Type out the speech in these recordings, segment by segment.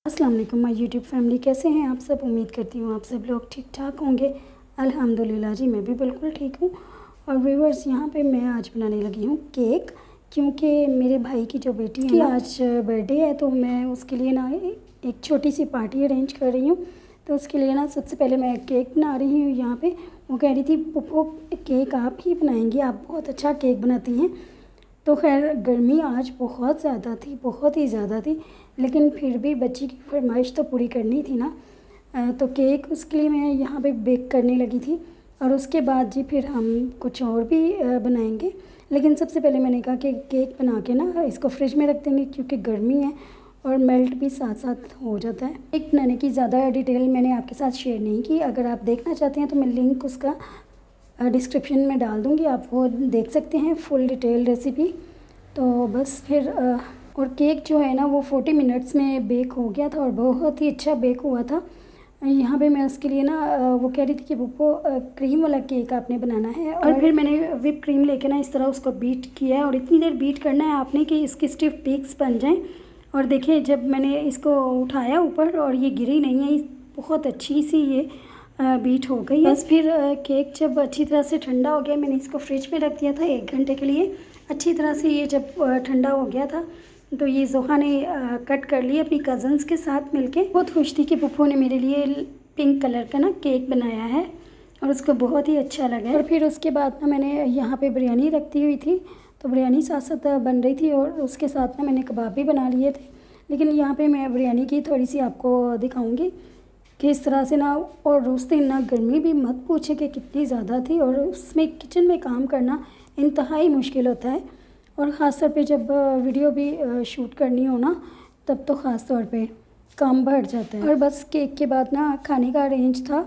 अस्सलाम वालेकुम my YouTube family, कैसे हैं आप सब। उम्मीद करती हूँ आप सब लोग ठीक ठाक होंगे। अल्हम्दुलिल्लाह जी, मैं भी बिल्कुल ठीक हूँ। और व्यूअर्स, यहाँ पे मैं आज बनाने लगी हूँ केक, क्योंकि मेरे भाई की जो बेटी है ना, आज बर्थडे है, तो मैं उसके लिए ना एक छोटी सी पार्टी अरेंज कर रही हूँ। तो उसके लिए ना सबसे पहले मैं केक बना रही हूँ यहाँ पे। वो कह रही थी पुप्पो केक आप ही बनाएंगी, आप बहुत अच्छा केक बनाती हैं। तो खैर गर्मी आज बहुत ज़्यादा थी, बहुत ही ज़्यादा थी, लेकिन फिर भी बच्ची की फरमाइश तो पूरी करनी थी ना। तो केक उसके लिए मैं यहाँ पे बेक करने लगी थी। और उसके बाद जी फिर हम कुछ और भी बनाएंगे। लेकिन सबसे पहले मैंने कहा कि केक बना के ना इसको फ्रिज में रख देंगे, क्योंकि गर्मी है और मेल्ट भी साथ साथ हो जाता है। केक बनाने की ज़्यादा डिटेल मैंने आपके साथ शेयर नहीं की। अगर आप देखना चाहते हैं तो मैं लिंक उसका डिस्क्रिप्शन में डाल दूँगी, आप वो देख सकते हैं फुल डिटेल रेसिपी। तो बस फिर और केक जो है ना वो 40 मिनट्स में बेक हो गया था और बहुत ही अच्छा बेक हुआ था। यहाँ पे मैं उसके लिए ना वो कह रही थी कि वो क्रीम वाला केक आपने बनाना है। और फिर मैंने व्हिप क्रीम लेके ना इस तरह उसको बीट किया है, और इतनी देर बीट करना है आपने कि इसके स्टिफ पीक्स बन जाएं। और देखिए जब मैंने इसको उठाया ऊपर और ये गिरी नहीं है, बहुत अच्छी सी ये बीट हो गई है। बस फिर केक जब अच्छी तरह से ठंडा हो गया, मैंने इसको फ्रिज में रख दिया था 1 घंटे के लिए। अच्छी तरह से ये जब ठंडा हो गया था तो ये जोहा ने कट कर ली अपनी कज़न्स के साथ मिलके। बहुत खुश थी कि पुप्पो ने मेरे लिए पिंक कलर का ना केक बनाया है और उसको बहुत ही अच्छा लगा है। और फिर उसके बाद ना मैंने यहाँ पे बिरयानी रखती हुई थी, तो बिरयानी साथ साथ बन रही थी और उसके साथ ना मैंने कबाब भी बना लिए थे। लेकिन यहाँ पे मैं बिरयानी की थोड़ी सी आपको दिखाऊँगी कि इस तरह से ना। और उस दिन ना गर्मी भी मत पूछे कि कितनी ज़्यादा थी, और उसमें किचन में काम करना इंतहाई मुश्किल होता है। और ख़ास तौर पे जब वीडियो भी शूट करनी हो ना, तब तो ख़ास तौर पे काम बढ़ जाता है। और बस केक के बाद ना खाने का अरेंज था,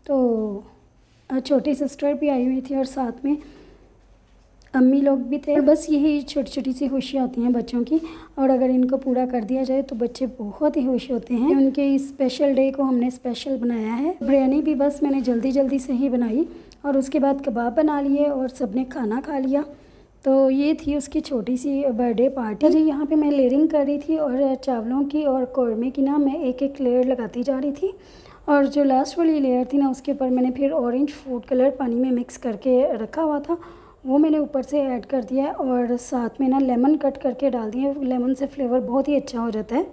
तो छोटी सिस्टर भी आई हुई थी और साथ में अम्मी लोग भी थे। और बस यही छोटी छोटी सी खुशियाँ होती हैं बच्चों की, और अगर इनको पूरा कर दिया जाए तो बच्चे बहुत ही खुश होते हैं। उनके इस स्पेशल डे को हमने स्पेशल बनाया है। बिरयानी भी बस मैंने जल्दी जल्दी से ही बनाई, और उसके बाद कबाब बना लिए और सब ने खाना खा लिया। तो ये थी उसकी छोटी सी बर्थडे पार्टी। जी यहाँ पे मैं लेयरिंग कर रही थी, और चावलों की और कौरमे की ना मैं एक एक लेयर लगाती जा रही थी। और जो लास्ट वाली लेयर थी ना, उसके ऊपर मैंने फिर ऑरेंज फूड कलर पानी में मिक्स करके रखा हुआ था, वो मैंने ऊपर से ऐड कर दिया। और साथ में ना लेमन कट करके डाल दिए, लेमन से फ्लेवर बहुत ही अच्छा हो जाता है।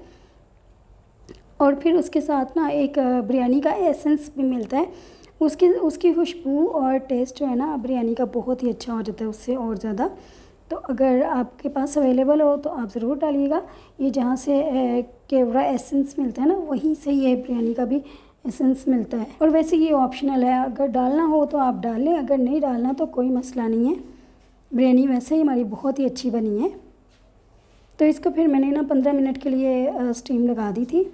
और फिर उसके साथ ना एक बिरयानी का एसेंस भी मिलता है, उसकी खुशबू और टेस्ट जो है ना बिरयानी का बहुत ही अच्छा हो जाता है उससे और ज़्यादा। तो अगर आपके पास अवेलेबल हो तो आप ज़रूर डालिएगा। ये जहाँ से केवड़ा एसेंस मिलता है ना, वहीं से ये बिरयानी का भी एसेंस मिलता है। और वैसे ये ऑप्शनल है, अगर डालना हो तो आप डाल लें, अगर नहीं डालना तो कोई मसला नहीं है। बिरयानी वैसे ही हमारी बहुत ही अच्छी बनी है। तो इसको फिर मैंने ना 15 मिनट के लिए स्टीम लगा दी थी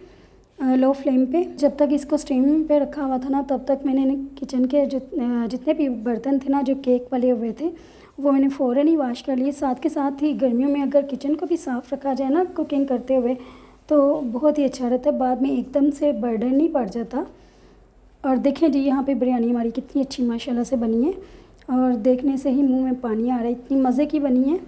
लो फ्लेम पे। जब तक इसको स्टीम पे रखा हुआ था ना, तब तक मैंने किचन के जितने भी बर्तन थे ना जो केक वाले हुए थे, वो मैंने फ़ौरन ही वॉश कर लिए। साथ के साथ ही गर्मियों में अगर किचन को भी साफ़ रखा जाए ना कुकिंग करते हुए, तो बहुत ही अच्छा रहता है, बाद में एकदम से बर्डन नहीं पड़ जाता। और देखें जी यहाँ पे बिरयानी हमारी कितनी अच्छी माशाल्लाह से बनी है, और देखने से ही मुंह में पानी आ रहा है, इतनी मज़े की बनी है।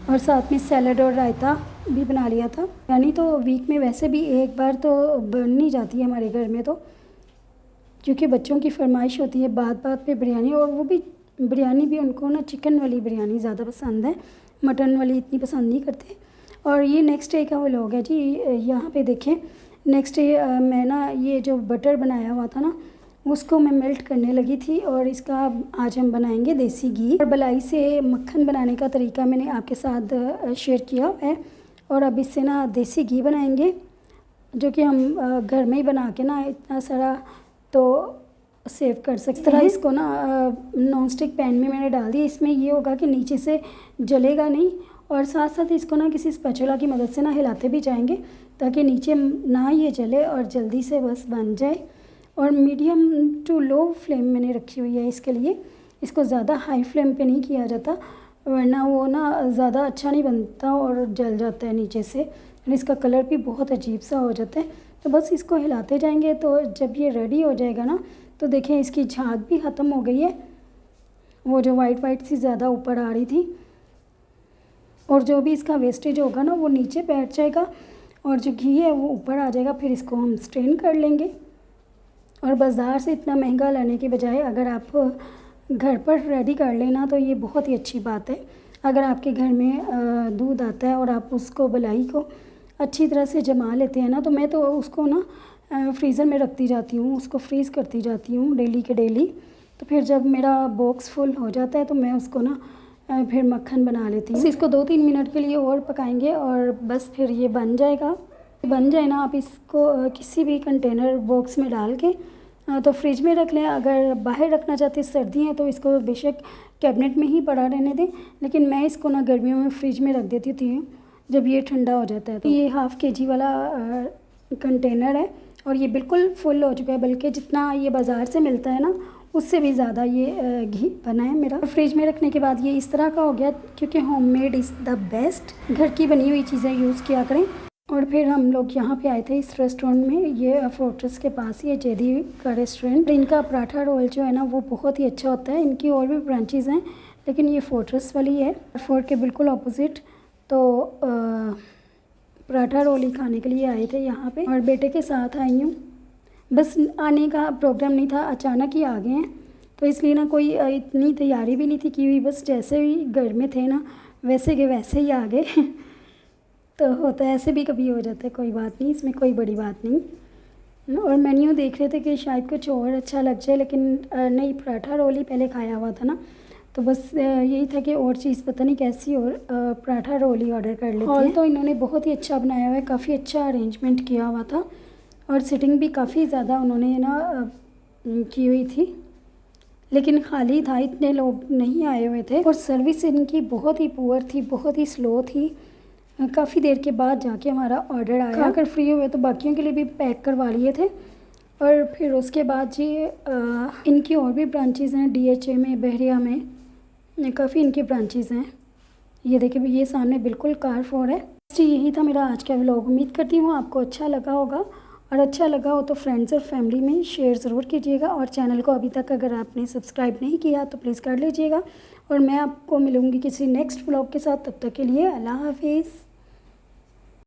और साथ में सैलड और रायता भी बना लिया था। यानी तो वीक में वैसे भी एक बार तो बन ही जाती है हमारे घर में, तो क्योंकि बच्चों की फरमाइश होती है बात बात पे बिरयानी। और वो भी बिरयानी भी उनको ना चिकन वाली बिरयानी ज़्यादा पसंद है, मटन वाली इतनी पसंद नहीं करते। और ये नेक्स्ट डे का व्लॉग है जी। यहाँ पे देखें, नेक्स्ट डे मैं ना ये जो बटर बनाया हुआ था ना, उसको मैं मेल्ट करने लगी थी, और इसका आज हम बनाएंगे देसी घी। और मलाई से मक्खन बनाने का तरीका मैंने आपके साथ शेयर किया है। और अब इससे ना देसी घी बनाएंगे, जो कि हम घर में ही बना के ना इतना सारा तो सेव कर सकते हैं। इस तरह इसको ना नॉन स्टिक पैन में मैंने डाल दिया। इसमें ये होगा कि नीचे से जलेगा नहीं, और साथ साथ इसको ना किसी स्पैचुला की मदद से ना हिलाते भी जाएंगे, ताकि नीचे ना ये जले और जल्दी से बस बन जाए। और मीडियम टू लो फ्लेम मैंने रखी हुई है इसके लिए। इसको ज़्यादा हाई फ्लेम पे नहीं किया जाता, वरना वो ना ज़्यादा अच्छा नहीं बनता और जल जाता है नीचे से, और इसका कलर भी बहुत अजीब सा हो जाता है। तो बस इसको हिलाते जाएंगे, तो जब ये रेडी हो जाएगा ना, तो देखें इसकी झाग भी ख़त्म हो गई है, वो जो वाइट वाइट सी ज़्यादा ऊपर आ रही थी। और जो भी इसका वेस्टेज होगा ना, वो नीचे बैठ जाएगा। और जो घी है वो ऊपर आ जाएगा। फिर इसको हम स्ट्रेन कर लेंगे। और बाज़ार से इतना महंगा लाने के बजाय अगर आप घर पर रेडी कर लेना तो ये बहुत ही अच्छी बात है। अगर आपके घर में दूध आता है और आप उसको मलाई को अच्छी तरह से जमा लेते हैं ना, तो मैं तो उसको ना फ्रीज़र में रखती जाती हूँ, उसको फ्रीज़ करती जाती हूँ डेली के डेली। तो फिर जब मेरा बॉक्स फुल हो जाता है तो मैं उसको ना फिर मक्खन बना लेती हूँ। इसको 2-3 मिनट के लिए और पकाएंगे और बस फिर ये बन जाएगा। बन जाए ना, आप इसको किसी भी कंटेनर बॉक्स में डाल के तो फ्रिज में रख लें। अगर बाहर रखना चाहते सर्दी है तो इसको बेशक कैबिनेट में ही पड़ा रहने दें, लेकिन मैं इसको ना गर्मियों में फ्रिज में रख देती थी जब ये ठंडा हो जाता है। तो ये ½ kg वाला कंटेनर है और ये बिल्कुल फुल हो चुका है, बल्कि जितना ये बाज़ार से मिलता है ना उससे भी ज़्यादा ये घी बना है मेरा। फ्रिज में रखने के बाद ये इस तरह का हो गया, क्योंकि होममेड इज़ द बेस्ट। घर की बनी हुई चीज़ें यूज़ किया करें। और फिर हम लोग यहाँ पे आए थे इस रेस्टोरेंट में, ये फोर्ट्रेस के पास ही है, जेदी का रेस्टोरेंट। इनका पराठा रोल जो है ना वो बहुत ही अच्छा होता है। इनकी और भी ब्रांचेज़ हैं, लेकिन ये फोर्ट्रेस वाली है, फोर्ट के बिल्कुल अपोजिट। तो पराठा रोल ही खाने के लिए आए थे यहाँ पे और बेटे के साथ आई हूँ। बस आने का प्रोग्राम नहीं था, अचानक ही आ गए हैं, तो इसलिए ना कोई इतनी तैयारी भी नहीं थी की हुई। बस जैसे ही घर में थे ना वैसे के वैसे ही आ गए। तो होता है, ऐसे भी कभी हो जाता है, कोई बात नहीं, इसमें कोई बड़ी बात नहीं। और मेन्यू देख रहे थे कि शायद कुछ और अच्छा लग जाए, लेकिन नहीं, पराठा रोल ही पहले खाया हुआ था ना, तो बस यही था कि और चीज़ पता नहीं कैसी, और पराठा रोल ही ऑर्डर कर लेते हैं। तो इन्होंने बहुत ही अच्छा बनाया हुआ है, काफ़ी अच्छा अरेंजमेंट किया हुआ था और सिटिंग भी काफ़ी ज़्यादा उन्होंने ना की हुई थी, लेकिन खाली था, इतने लोग नहीं आए हुए थे। और सर्विस इनकी बहुत ही पुअर थी, बहुत ही स्लो थी। काफ़ी देर के बाद जाके हमारा ऑर्डर आया। अगर फ्री हुए तो बाकियों के लिए भी पैक करवा लिए थे। और फिर उसके बाद ये इनकी और भी ब्रांचेज़ हैं, DHA में, बहरिया में, काफ़ी इनकी ब्रांचेज़ हैं। ये देखिए, ये सामने बिल्कुल कार4 है। जी, यही था मेरा आज का व्लॉग। उम्मीद करती हूँ आपको अच्छा लगा होगा, और अच्छा लगा हो तो फ्रेंड्स और फैमिली में शेयर ज़रूर कीजिएगा। और चैनल को अभी तक अगर आपने सब्सक्राइब नहीं किया तो प्लीज़ कर लीजिएगा। और मैं आपको मिलूँगी किसी नेक्स्ट व्लॉग के साथ, तब तक के लिए अल्लाह हाफिज़।